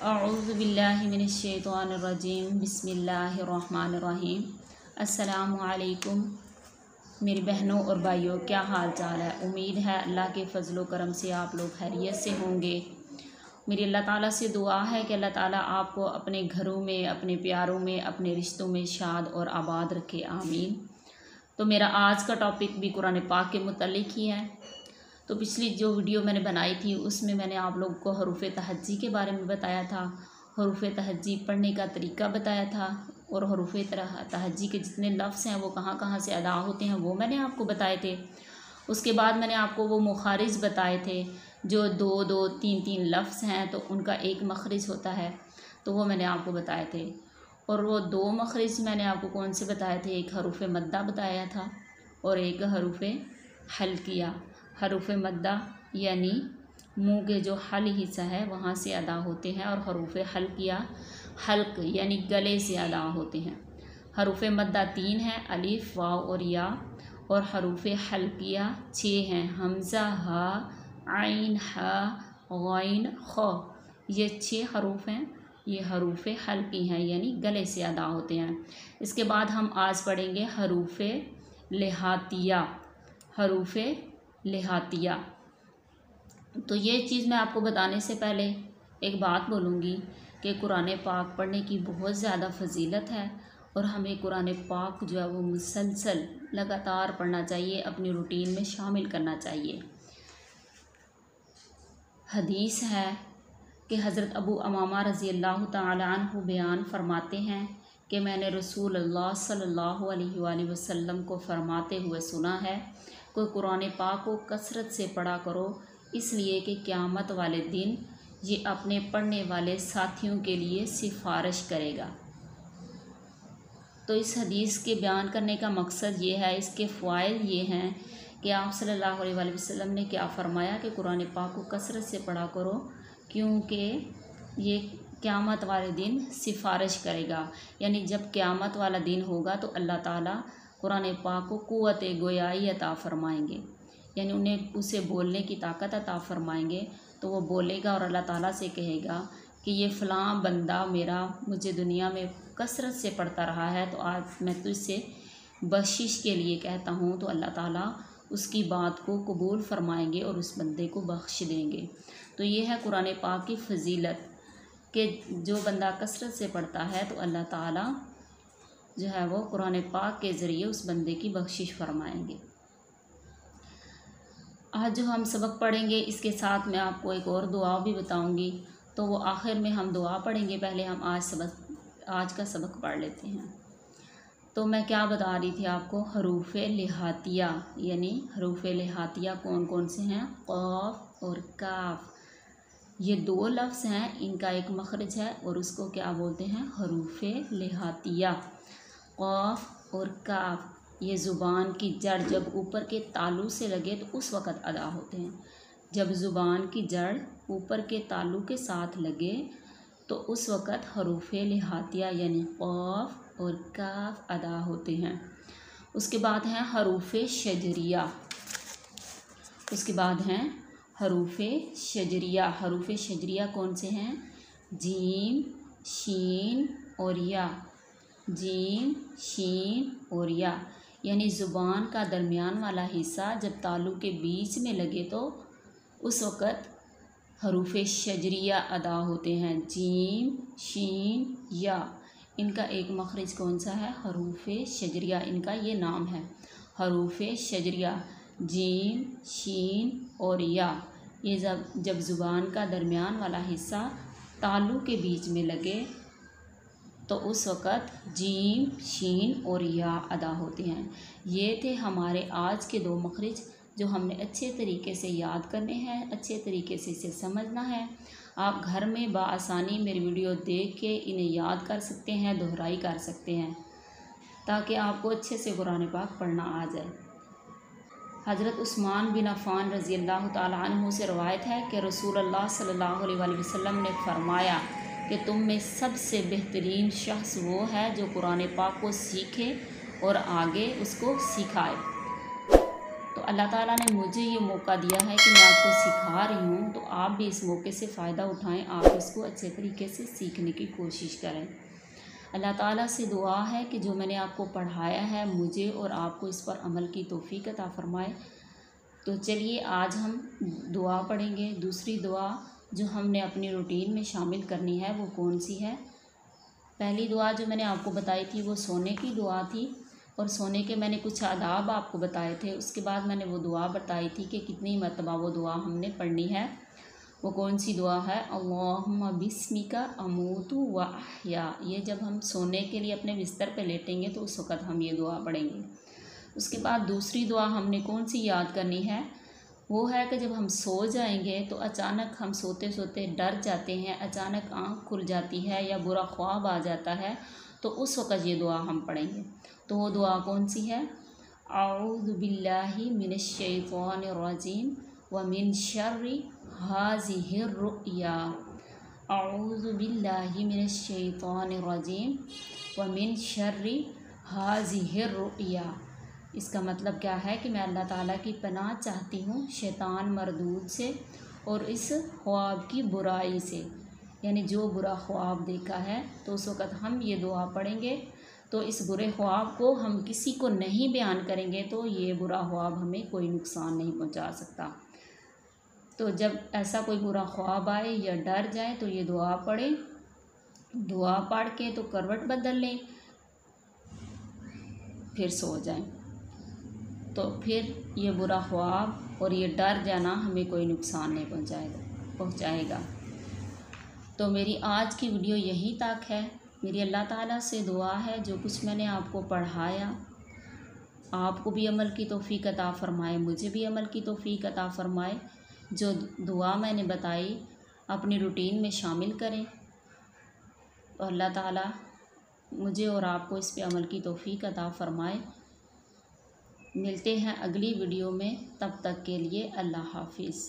अऊज़ु बिल्लाहि मिनश्शैतानिर्रजीम बिस्मिल्लाहिर्रहमानिर्रहीम। अस्सलामु अलैकुम मेरी बहनों और भाइयों, क्या हाल चाल है। उम्मीद है अल्लाह के फ़ज़ल करम से आप लोग खैरियत से होंगे। मेरी अल्लाह ताला से दुआ है कि अल्लाह ताला आपको अपने घरों में, अपने प्यारों में, अपने रिश्तों में शाद और आबाद रखे, आमीन। तो मेरा आज का टॉपिक भी कुरान पाक के मुतल्लिक़ ही है। तो पिछली जो वीडियो मैंने बनाई थी उसमें मैंने आप लोगों को हरूफ़ तहज्जी के बारे में बताया था, हरूफ़ तहज्जी पढ़ने का तरीका बताया था और हरूफ़ तहज्जी के जितने लफ्ज़ हैं वो कहाँ कहाँ से अदा होते हैं वो मैंने आपको बताए थे। उसके बाद मैंने आपको वो मुखारिज बताए थे जो दो दो तीन तीन लफ्ज़ हैं तो उनका एक मखरिज होता है, तो वो मैंने आपको बताए थे। और वो दो मखरिज मैंने आपको कौन से बताए थे, एक हरूफ़ मद्दा बताया था और एक हरूफ़ हल्किया। हरूफ़ मद्दा यानी मुंह के जो हल हिस्सा है वहाँ से अदा होते हैं और हरूफ़ हल्किया हल्क यानी गले से अदा होते हैं। हरूफ़ मद्दा 3 हैं, अलिफ वाव और या, और हरूफ़ हल्किया 6 हैं, हमज़ा हा आइन हा गैन ख। ये 6 हरूफ़ हैं, ये हरूफ़ हल्की हैं यानी गले से अदा होते हैं। इसके बाद हम आज पढ़ेंगे हरूफ़ लिहातिया। हरूफ़ लिहातिया। तो ये चीज़ मैं आपको बताने से पहले एक बात बोलूँगी कि कुरान पाक पढ़ने की बहुत ज़्यादा फजीलत है और हमें कुरान पाक जो है वो मुसलसल लगातार पढ़ना चाहिए, अपनी रूटीन में शामिल करना चाहिए। हदीस है कि हज़रत अबू अमामा रज़ी अल्लाह तआला अन्हु बयान फरमाते हैं कि मैंने रसूल अल्लाह सल्लल्लाहु अलैहि वसल्लम को फरमाते हुए सुना है कि कुरान पाक को कसरत से पढ़ा करो, इसलिए कि क़यामत वाले दिन ये अपने पढ़ने वाले साथियों के लिए सिफारिश करेगा। तो इस हदीस के बयान करने का मकसद ये है, इसके फ़वाइद ये हैं कि आप सल्लल्लाहु अलैहि वसल्लम ने क्या फ़रमाया कि कुरान पाक को कसरत से पढ़ा करो, क्योंकि ये क़यामत वाले दिन सिफारिश करेगा। यानी जब क़यामत वाला दिन होगा तो अल्लाह ताला कुरान पाक को क़ुव्वत गोयाई अता फ़रमाएँगे, यानी उन्हें उसे बोलने की ताकत अता फ़रमाएँगे। तो वो बोलेगा और अल्लाह ताला से कहेगा कि ये फ़लाँ बंदा मेरा मुझे दुनिया में कसरत से पढ़ता रहा है, तो आज मैं तुझसे बख्शिश के लिए कहता हूँ, तो अल्लाह ताला उसकी बात को कबूल फ़रमाएँगे और उस बंदे को बख्श देंगे। तो ये है कुरान पाक की फ़जीलत कि जो बंदा कसरत से पढ़ता है तो अल्लाह ताला जो है वो कुरान पाक के ज़रिए उस बंदे की बख्शिश फ़रमाएँगे। आज जो हम सबक पढ़ेंगे इसके साथ मैं आपको एक और दुआ भी बताऊंगी, तो वो आखिर में हम दुआ पढ़ेंगे। पहले हम आज का सबक पढ़ लेते हैं। तो मैं क्या बता रही थी आपको, हरूफ़ लिहातिया, यानी हरूफ़ लिहातिया कौन कौन से हैं, क़ाफ और काफ। ये दो लफ्ज़ हैं, इनका एक मखरज है और उसको क्या बोलते हैं, हरूफ़ लिहातिया। क़ाफ और काफ ये ज़ुबान की जड़ जब ऊपर के तालु से लगे तो उस वक़्त अदा होते हैं। जब ज़ुबान की जड़ ऊपर के तालु के साथ लगे तो उस वक़्त हरूफ़ लिहातिया यानी क़ाफ और काफ अदा होते हैं। उसके बाद हैं हरूफ़ शजरिया। उसके बाद हैं हरूफ़ शजरिया। हरूफ़ शजरिया कौन से हैं, जीम शीन और या। जीम शीन और या यानी ज़ुबान का दरमियान वाला हिस्सा जब तालु के बीच में लगे तो उस वक़्त हरूफ़ शजरिया अदा होते हैं। जीम शीन या, इनका एक मखरज कौन सा है, हरूफ़ शजरिया, इनका ये नाम है हरूफ़ शजरिया। जीम शीन और या, ये जब ज़ुबान का दरमियान वाला हिस्सा तालु के बीच में लगे तो उस वक़्त जीम शीन और या अदा होते हैं। ये थे हमारे आज के दो मखरज जो हमने अच्छे तरीके से याद करने हैं, अच्छे तरीके से इसे समझना है। आप घर में बआसानी मेरी वीडियो देख के इन्हें याद कर सकते हैं, दोहराई कर सकते हैं, ताकि आपको अच्छे से कुरान पाक पढ़ना आ जाए। हज़रत उस्मान बिन अफ़्फ़ान रज़ी अल्लाह तआला अन्हु से रवायत है कि रसूलुल्लाह सल्लल्लाहु अलैहि वसल्लम ने फरमाया कि तुम में सबसे बेहतरीन शख्स वो है जो कुरान पाक को सीखे और आगे उसको सिखाए। तो तो अल्लाह ताला ने मुझे ये मौका दिया है कि मैं आपको सिखा रही हूँ, तो आप भी इस मौके से फ़ायदा उठाएं, आप इसको अच्छे तरीके से सीखने की कोशिश करें। अल्लाह ताला से दुआ है कि जो मैंने आपको पढ़ाया है मुझे और आपको इस पर अमल की तौफीक अता फ़रमाए। तो चलिए आज हम दुआ पढ़ेंगे। दूसरी दुआ जो हमने अपनी रूटीन में शामिल करनी है वो कौन सी है? पहली दुआ जो मैंने आपको बताई थी वो सोने की दुआ थी, और सोने के मैंने कुछ आदाब आपको बताए थे। उसके बाद मैंने वो दुआ बताई थी कि कितनी मरतबा वो दुआ हमने पढ़नी है। वो कौन सी दुआ है? अल्लाहुम्मा बिस्मिका अमूतु व अहया। ये जब हम सोने के लिए अपने बिस्तर पे लेटेंगे तो उस वक़्त हम ये दुआ पढ़ेंगे। उसके बाद दूसरी दुआ हमने कौन सी याद करनी है? वो है कि जब हम सो जाएंगे तो अचानक हम सोते सोते डर जाते हैं, अचानक आँख खुल जाती है या बुरा ख्वाब आ जाता है, तो उस वक़्त ये दुआ हम पढ़ेंगे। तो वो दुआ कौन सी है? औज़ु बिल्लाहि मिनश शैतानिर रजीम व मिन शर्रि हाज़िहिर रुया। औज़ु बिल्लाहि मिनश शैतानिर रजीम व मिन शर्रि हाज़िहिर रुया। इसका मतलब क्या है कि मैं अल्लाह ताला की पनाह चाहती हूँ शैतान मरदूद से और इस ख्वाब की बुराई से, यानी जो बुरा ख्वाब देखा है। तो उस वक़्त हम ये दुआ पढ़ेंगे तो इस बुरे ख्वाब को हम किसी को नहीं बयान करेंगे तो ये बुरा ख्वाब हमें कोई नुकसान नहीं पहुंचा सकता। तो जब ऐसा कोई बुरा ख्वाब आए या डर जाए तो ये दुआ पढ़ें। दुआ पढ़ के तो करवट बदल लें, फिर सो जाएं, तो फिर ये बुरा ख्वाब और ये डर जाना हमें कोई नुकसान नहीं पहुंचाएगा। तो मेरी आज की वीडियो यहीं तक है। मेरी अल्लाह ताला से दुआ है जो कुछ मैंने आपको पढ़ाया आपको भी अमल की तौफीक अता फ़रमाए, मुझे भी अमल की तौफीक अता फ़रमाए। जो दुआ मैंने बताई अपनी रूटीन में शामिल करें, तो अल्लाह ताला मुझे और आपको इस पे अमल की तौफीक अता फ़रमाए। मिलते हैं अगली वीडियो में, तब तक के लिए अल्लाह हाफिज़।